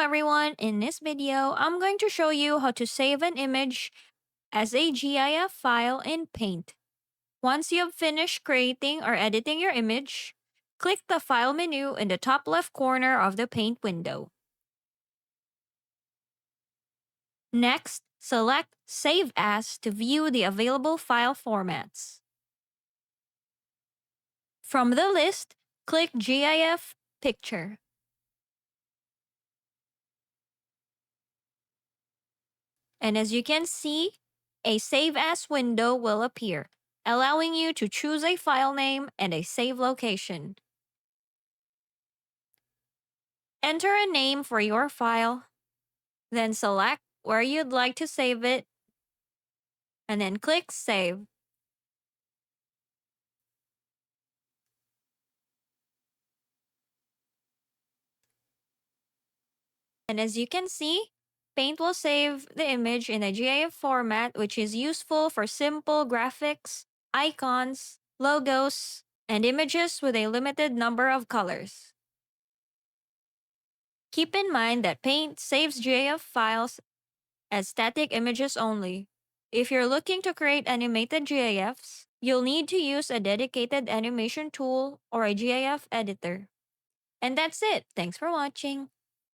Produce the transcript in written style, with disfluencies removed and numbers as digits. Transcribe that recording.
everyone, in this video, I'm going to show you how to save an image as a GIF file in Paint. Once you've finished creating or editing your image, click the File menu in the top left corner of the Paint window. Next, select Save As to view the available file formats. From the list, click GIF Picture. And as you can see, a Save As window will appear, allowing you to choose a file name and a save location. Enter a name for your file, then select where you'd like to save it, and then click Save. And as you can see, Paint will save the image in a GIF format, which is useful for simple graphics, icons, logos, and images with a limited number of colors. Keep in mind that Paint saves GIF files as static images only. If you're looking to create animated GIFs, you'll need to use a dedicated animation tool or a GIF editor. And that's it. Thanks for watching.